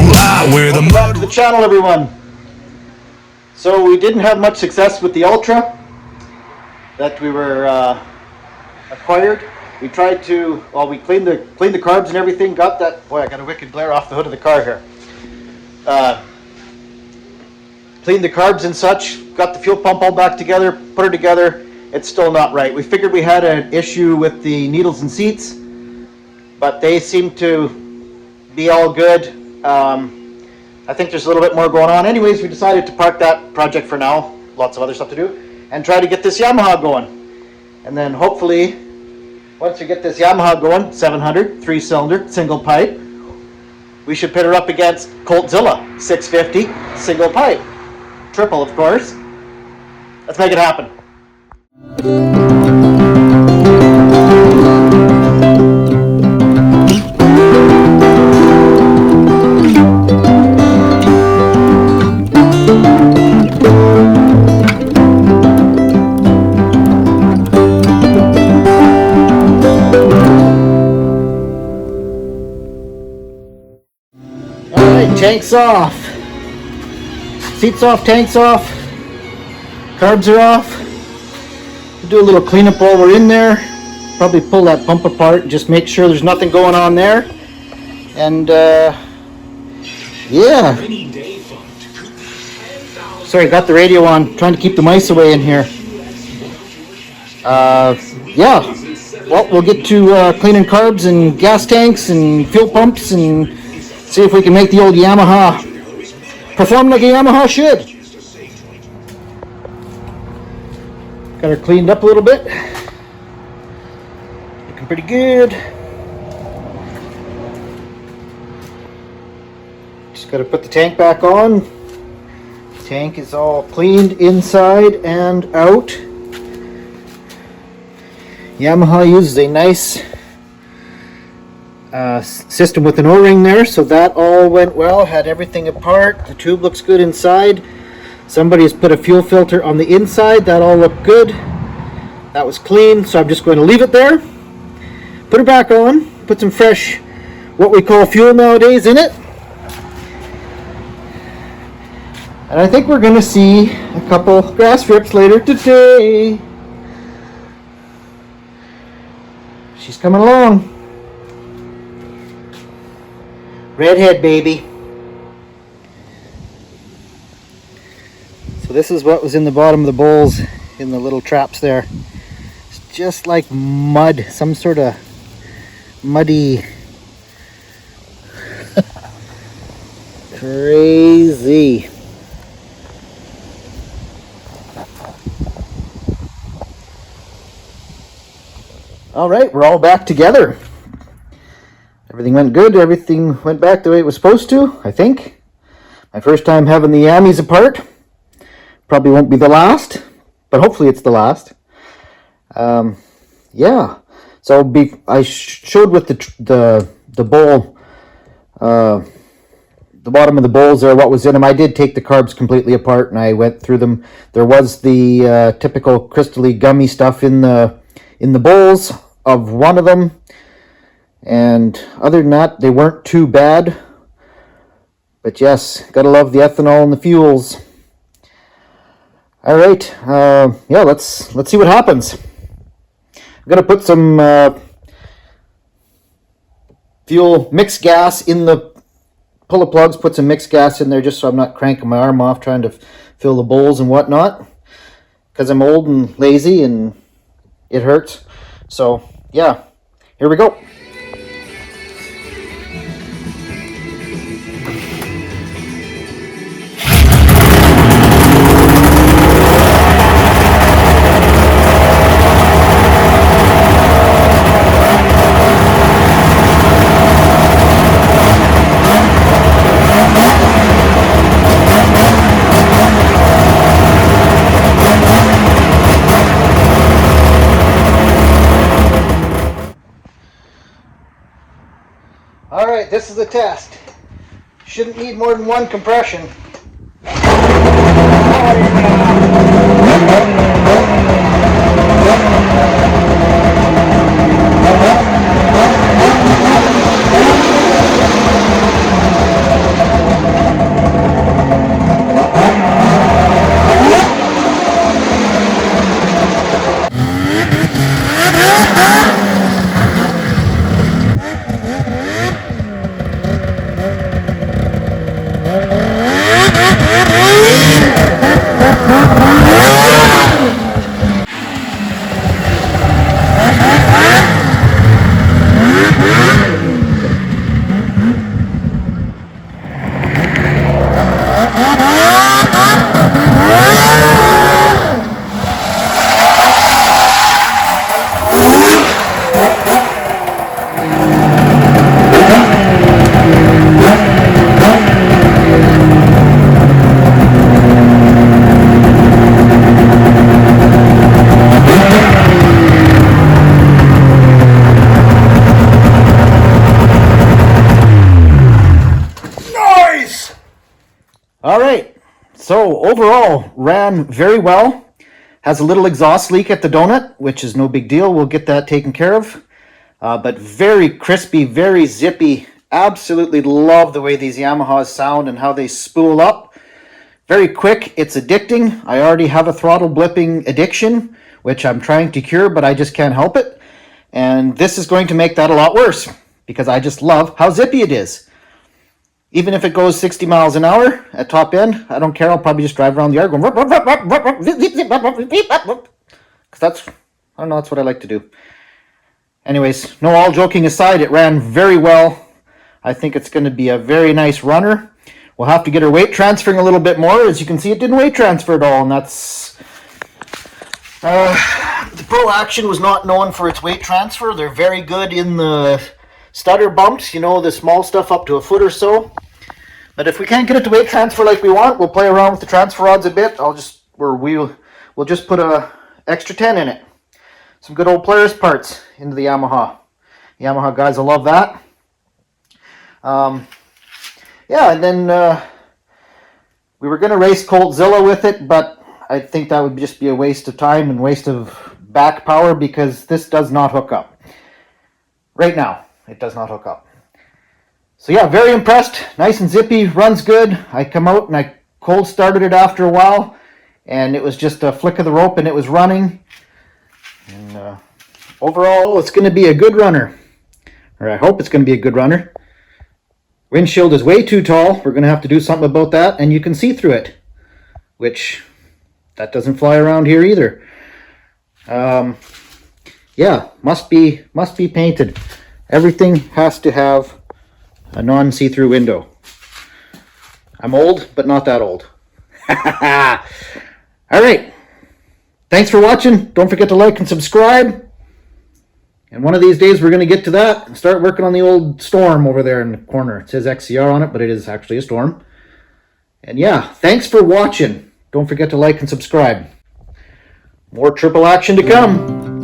lie, we're the Welcome back to the channel, everyone. So we didn't have much success with the Ultra that we were acquired. We tried to, well, we cleaned the carbs and everything. Got that. Boy, I got a wicked glare off the hood of the car here. Cleaned the carbs and such. Got the fuel pump all back together. Put her together. It's still not right. We figured we had an issue with the needles and seats, but they seem to be all good. I think there's a little bit more going on. Anyways, we decided to park that project for now. Lots of other stuff to do, and try to get this Yamaha going. And then hopefully, once we get this Yamaha going, 700, 3-cylinder, single pipe, we should pit her up against Coltzilla, 650, single pipe. Triple, of course. Let's make it happen. Tanks off, seats off, tanks off, carbs are off. We'll do a little cleanup while we're in there. Probably pull that pump apart and just make sure there's nothing going on there. And yeah. Sorry, got the radio on, trying to keep the mice away in here. Yeah. Well, we'll get to cleaning carbs and gas tanks and fuel pumps and see if we can make the old Yamaha perform like a Yamaha should. Got her cleaned up a little bit. Looking pretty good. Just got to put the tank back on. The tank is all cleaned inside and out. Yamaha uses a nice system with an O-ring there, so that all went well. Had everything apart. The tube looks good inside. Somebody has put a fuel filter on the inside. That all looked good. That was clean, so I'm just going to leave it there. Put her back on. Put some fresh, what we call fuel nowadays, in it. And I think we're going to see a couple grass strips later today. She's coming along. Redhead baby. So this is what was in the bottom of the bowls in the little traps there. It's just like mud, some sort of muddy crazy. All right, we're all back together. Everything went good. Everything went back the way it was supposed to, I think. My first time having the Yamis apart. Probably won't be the last, but hopefully it's the last. Yeah. So I showed with the bowl, the bottom of the bowls there, what was in them. I did take the carbs completely apart and I went through them. There was the typical crystally gummy stuff in the bowls of one of them. And other than that, they weren't too bad. But yes, gotta love the ethanol and the fuels. All right, yeah, let's see what happens. I'm gonna put some fuel mixed gas in the pull the plugs. Put some mixed gas in there just so I'm not cranking my arm off trying to fill the bowls and whatnot. Because I'm old and lazy and it hurts. So yeah, here we go. Alright, this is the test. Shouldn't need more than one compression. All right, so overall ran very well. Has a little exhaust leak at the donut, which is no big deal. We'll get that taken care of. But very crispy, very zippy. Absolutely love the way these Yamahas sound and how they spool up. Very quick, it's addicting. I already have a throttle blipping addiction, which I'm trying to cure, but I just can't help it. And this is going to make that a lot worse because I just love how zippy it is. Even if it goes 60 miles an hour at top end, I don't care. I'll probably just drive around the yard going, because that's, I don't know, that's what I like to do. Anyways, no, all joking aside, it ran very well. I think it's going to be a very nice runner. We'll have to get her weight transferring a little bit more. As you can see, it didn't weight transfer at all, and that's... the Pro Action was not known for its weight transfer. They're very good in the stutter bumps, you know, the small stuff up to a foot or so. But if we can't get it to weight transfer like we want, we'll play around with the transfer rods a bit. We'll just put a extra 10 in it. Some good old players parts into the Yamaha. Yamaha guys will love that. Yeah, and then we were going to race Coltzilla with it, but I think that would just be a waste of time and waste of back power because this does not hook up. Right now, it does not hook up. So yeah, very impressed. Nice and zippy, runs good. I come out and I cold started it after a while, and it was just a flick of the rope and it was running. And overall, it's going to be a good runner. Or I hope it's going to be a good runner. Windshield is way too tall. We're going to have to do something about that, and you can see through it, which that doesn't fly around here either. Yeah, must be painted. Everything has to have a non-see-through window. I'm old, but not that old. All right. Thanks for watching. Don't forget to like and subscribe. And one of these days we're going to get to that and start working on the old Storm over there in the corner. It says XCR on it, but it is actually a Storm. And yeah, thanks for watching. Don't forget to like and subscribe. More triple action to come.